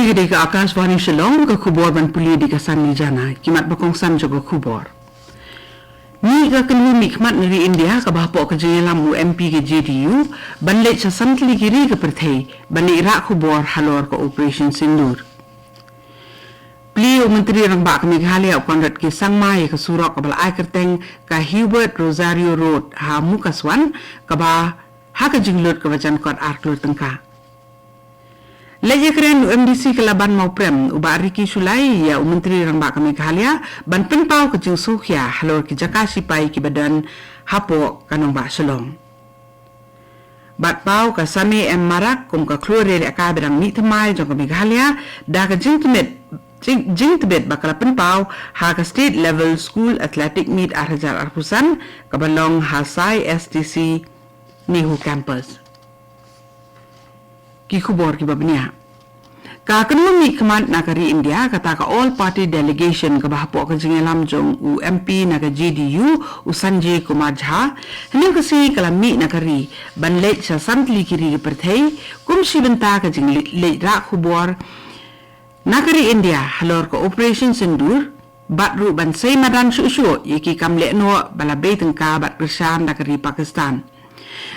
Puli di AKASHVANI Shillong ke kubor ban puli di kasan ni jana kimat bakongsan juga kubor. Ni ka kenu mikmat ngeri India ka bahpo ke jengelam UMP ke JDU banlet sa santli kiri ke perthai bani Iraq kubor halor ke Operation Sindur. Pli Menteri Rang Bak Meghalaya konrat ke sangmai ke surok ke balai kerteng ka Hubert Rosario Road ha Mukaswan ka ba ha ke jinglut ke wajan kot arklur tengka. Lagi keren UMDC ke laban mau prem uba Riki Sulai ya Menteri Rang Bak Meghalaya ban penpau ke jing sukhya halor ke jakasi pai ki badan hapo kanong ba Shillong. Bat pau ka sami marak kum ka klore le ka berang ni temai jong ke Meghalaya da ka jing tibet bakal penpau ha ka state level school athletic meet arhajar arpusan ka balong Khasi STC Nihu campus. Ki khubor ki babnia ka kanumi command nakari India kata ka all party delegation ka bahpo ka jingelam jong UMP naga JDU Sanjay Kumar Jha hning kasi kalami nakari banlet sa santli kiri perthai kumsi benta ka jing le ra khubor nakari India halor ka Operation Sindur batru ban sei madan shu yeki kamle no balabe tengka bat kersan nakari Pakistan.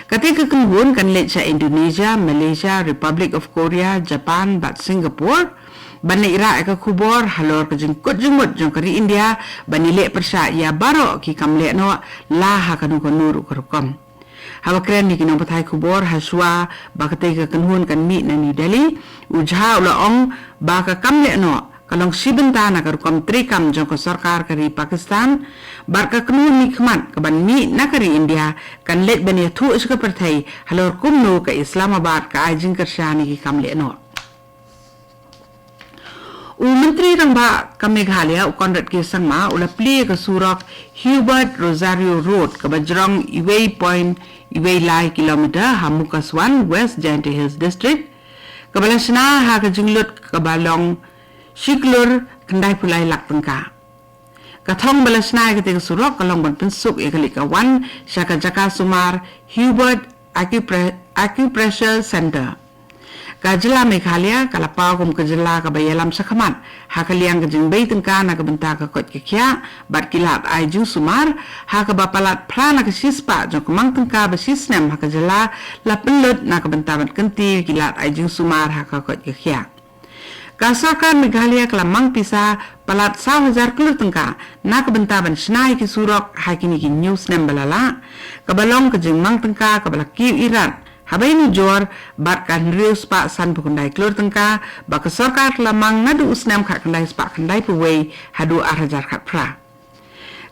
Ketika kemudian kan let sa Indonesia, Malaysia, Republic of Korea, Japan, bat Singapore, bani Iraq ke kubor halor ke jengkut jengmut jeng kari India, bani let persa ya baro ki kam let no lah kanu kanuru kerukom. Hawa keren ni kinong patai kubor haswa ba ketika kemudian kan mi na New Delhi, ujha ulaong ba ka kam let no kalong sibenta na karukom trikam jong ke sarkar kari Pakistan barka kenu nikmat ke ban mi na kari India kan let bani thu iska perthai halor kumno ke Islamabad ka ajing kersyani ki kam le no Menteri Rang Bak ka Meghalaya konrat ke sangma ula pli ke surok Hubert Rosario Road ke bajrong Iway Point Iway Lai kilometer ha Mukaswan West Giant Hills District ke balasna ha ke jinglut ke balong Shiklur kendai pulai lak tengka. Kathong balasnai ketika surok kalong ban pensuk ekalik kawan syaka jaka sumar Hubert Acupressure Center. Kajela Meghalaya kalapau kum kajela kabayalam sakamat hakaliang kajing bay tengka na kabenta ka kot kekya bat kilat aiju sumar hakabapalat prana ka sispa jong kumang tengka basisnem hakajela la pelut na kabenta bat kenti kilat aiju sumar hakakot kekya. Kasakan Meghalaya kelamang pisa palat 1,000 kilur tengka nak bentaban senai ki surok hakini ki news nem balala kabalong ke jengmang tengka kabala ki irat habai ni jor bat kan rius pa san pukundai kilur tengka ba ke sarkar kelamang ngadu usnam khat kandai spa kandai puwei hadu arhajar khat pra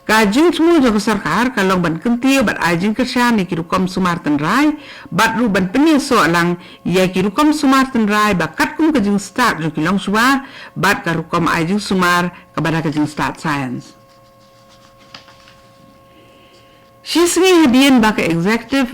kajing semua joko sarkar kalong ban kentio bat ajing kersyani ki rukom sumar tenrai bat ru ban penyeso alang ya ki rukom sumar tenrai bakat kum kajing start joko long suwa bat ka rukom ajing sumar kepada kajing start science. Shisngi hadian baka executive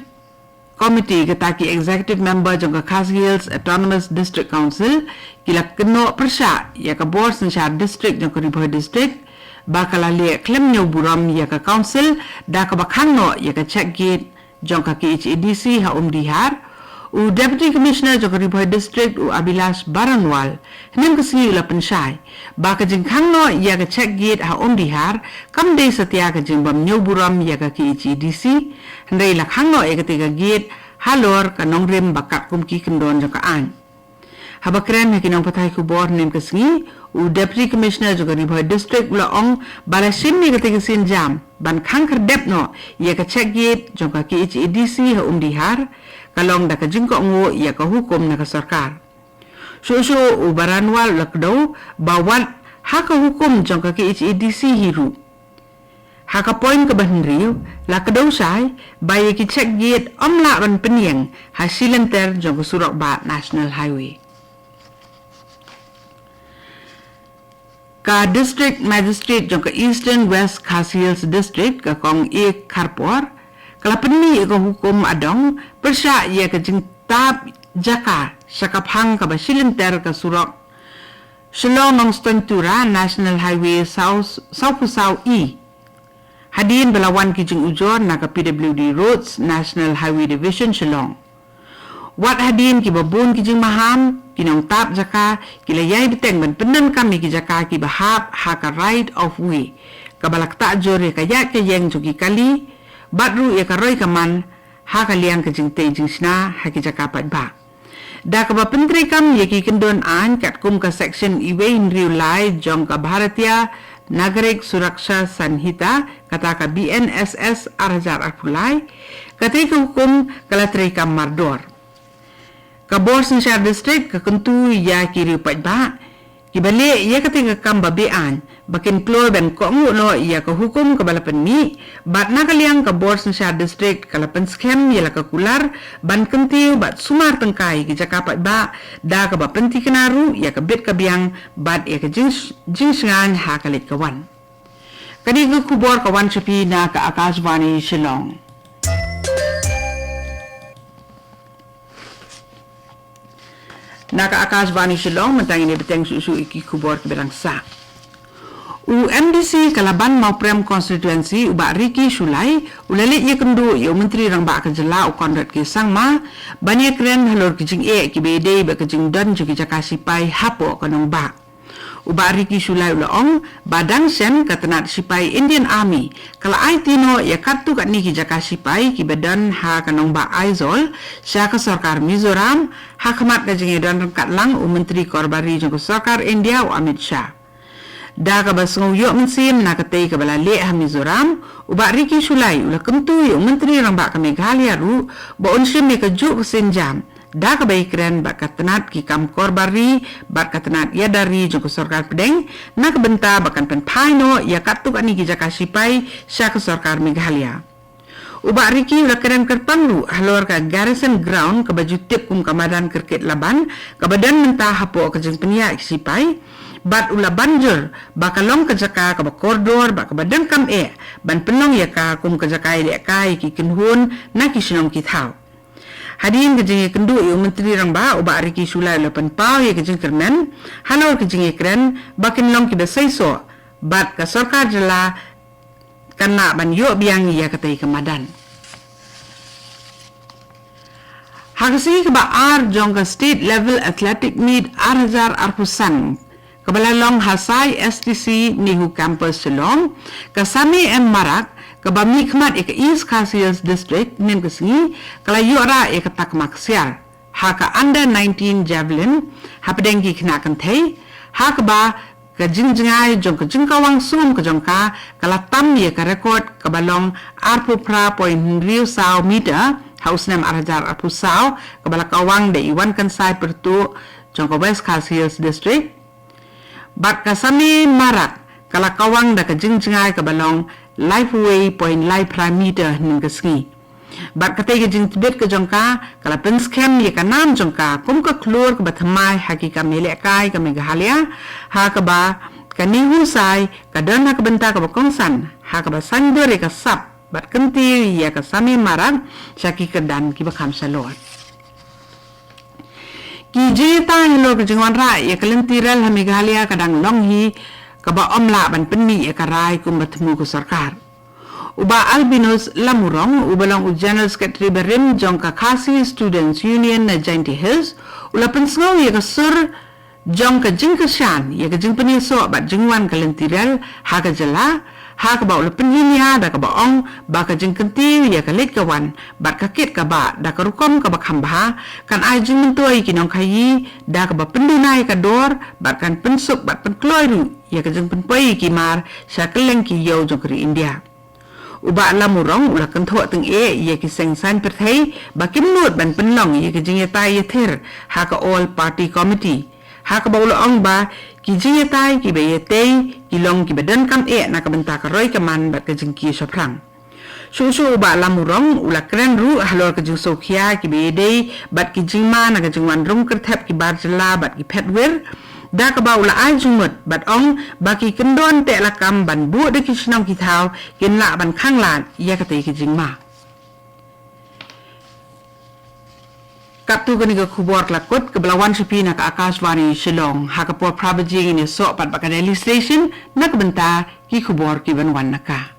committee ketaki executive member joko Khasi Hills Autonomous District Council kila keno persya ya ka board sensyar district joko Riboy district bakal lihat klaim nyo buram ya ke council da ka bakhang no ya ke check gate jong ka KHADC ha dihar u deputy commissioner jong Riboy district u Abilash Baranwal hnem ke sini la pensyai ba ka jing khang no ya ke check gate ha dihar kam de setia ka jing bam nyo buram ya ke KHADC hendai la khang no ya ke tiga gate halor ka nongrem bakat kum ki kendon jong ka an habakren ha kinong patai ku bor nem ke sini u deputy commissioner juga Riboy district ulaong balasim ni ketika sin jam ban khang kerdep no ia ka check gate jongka KHADC ha dihar kalong da ka jingko ngo ia ka hukum na ka sarkar so u Baranwal lakdo bawat ha ka hukum jongka KHADC hiru ha ka point ka banriu lakdo sai bayi ki check gate omla ban peniang ha silenter jongka surok ba national highway ka district magistrate jong ka Eastern West Khasi Hills district ka kong ek kharpor kala penni ko hukum adong persya ya ka jing tab jaka sakaphang ka basilenter ka surok Shillong nong stentura National Highway South E hadin belawan ki jing ujor na ka PWD Roads National Highway Division Shillong Wat hadin ki babun ki jing maham kinong tap jaka kila yai beteng ban penen kami ki jaka ki bahap haka right of way kabalak tak jore ka yak ke yeng jogi kali badru ya ka roi kaman haka liang ke jing te jing sna haki jaka pat ba da ka ba pentri kam ye ki kendon an kat kum ka section iwe in riu lai jong ka bharatiya Nagarik Suraksha Sanhita kata ka BNSS arhajar arpulai katri ka hukum kalatri kam mardor Kabor Sinshar District kekentu ya kiri pat ba kibale ya ketika kam babean bakin klor ben ko no ya ke hukum ke balapan mi bat nakaliang Kabor Sinshar District kalapan scam ya la ke kular ban kentiu bat sumar tengkai ki jakapat ba da ke ba penti kenaru ya ke bet ke biang bat ya ke jingsangan ha kalit kawan kani ke kubor kawan sepi na ke Akashvani Shillong Naka Akashvani Shillong mentang ini beteng susu iki kubor keberang sa. UMDC Kalaban Mauprem Constituency ubak Riki Sulai ulalit ye kendu ye menteri rang bak kejela u konrat ke sangma banyak keren halor kijing ki bede ba kijing don juki jakasi pai hapo kanong bak. Ubak Riki Sulai ulaong badang sen katenat sipai Indian Army kala ai tino ya katu kat ni ki jakasi pai ki badan ha kanong bak aizol sya ka sarkar Mizoram ha khamat ka jinge don kat lang u menteri korbari jong sarkar India u Amit Shah da ka basngu yo mensim na katei ka bala le ha Mizoram ubak Riki Sulai ula kemtu yo menteri rang bak ka Meghalaya ru bo onsim me ka juk senjam da ka bai keren bak katenat ki kam korbari bak katenat ya dari jong sarkar pedeng na ka benta bakan pen paino ya katu ani ki jakasi pai sya ka sarkar Meghalaya Ubak Riki ula keren kerpanglu halor ka garrison ground ka baju tip kum kamadan kerket laban ka badan mentah hapo ka jeng penia sipai bat ula banjur bakalong ka jaka ka koridor ba ka badan kam ban penong ya ka kum ka jakai de kai ki kinhun na ki sinong ki thau Hadin ke jeng kendu yo menteri rang ba ubak Riki Sulai lapan pau ye ke jeng kermen halor ke jeng keren bakin long ki besai so bat ka sarkar jela kana ban yo biang ya katai kemadan Khasi ke ba ar jong ka state level athletic meet arhajar arpusan kebalalong Hasai STC Nihu campus Shillong kasami marak kaba mikmat ek East Khasi district nen kesengi kala yora ek tak maksiar haka under 19 javelin hapdengki kena kanthei hakba ka jingjingai jong ka jingkawang sum ka jongka kala tam ye ka record kabalong arpu pra point riu saw meter haus nam arhajar arpu saw kabala kawang de iwan kan sai pertu jong ka West Khasi district bat kasami marak kala kawang da ka jingjingai kabalong lifeway point life prime meter ning kesengi bat katay ka jing tibet ka jongka kala pen scam ye ka nam jongka kum ka klur ka bathamai hakika mele kai ka Meghalaya ha ka ba ka nihu sai ka don ha ka benta ka bakongsan ha ka ba sandore ka sap bat kenti ye ka sami marang syaki ka dan ki bakam salot ki jita hilo ka jingwan ra ye ka lentiral ha Meghalaya kadang longhi kaba omla ban penni e karai kum batmu ko sarkar uba albinos lamurong ubalong general secretary berim jong ka Khasi students union na Jainti Hills ula pensngo ye ka sur jong ka jingkashan ye ka jingpeni so bat jingwan kalentiral ha ka jala ha ka ba ula penhinya da ka ba ong ba ka jingkenti ye ka lit kawan bat ka kit ka ba da ka rukom ka ba khamba kan ai jingmentoi kinong khayi da ka ba pendunai ka dor bat kan pensuk bat penkloi ru ya ka jeng penpai ki mar sakeleng ki yo jong kri India uba lamurong ula kan tho teng ye ki sengsan perthei ba kimnut ban penlong ye ki jing tai ye ther ha ka all party committee ha ka ba ula ong ba ki jing tai ki be ye tei ki long ki badan kam na ka benta ka roi ka man bat ka jing ki soprang Susu uba lamurong ula keren ru halor ke jing sokhia ki be dei bat ki jing ma na ka jing wan rum kerthep ki bar jela bat ki petwer da ka ba ula ai jumut bat ong baki kendon te lakam ban bu de ki sinong ki thau kin la ban khang lan ya ka te ki jing ma kaptu gani ka khubor lakut ke belawan sepi na ka Akashvani Shillong ha ka por prabaji ni so pat ba ka daily station nak benta ki khubor ki ban wan naka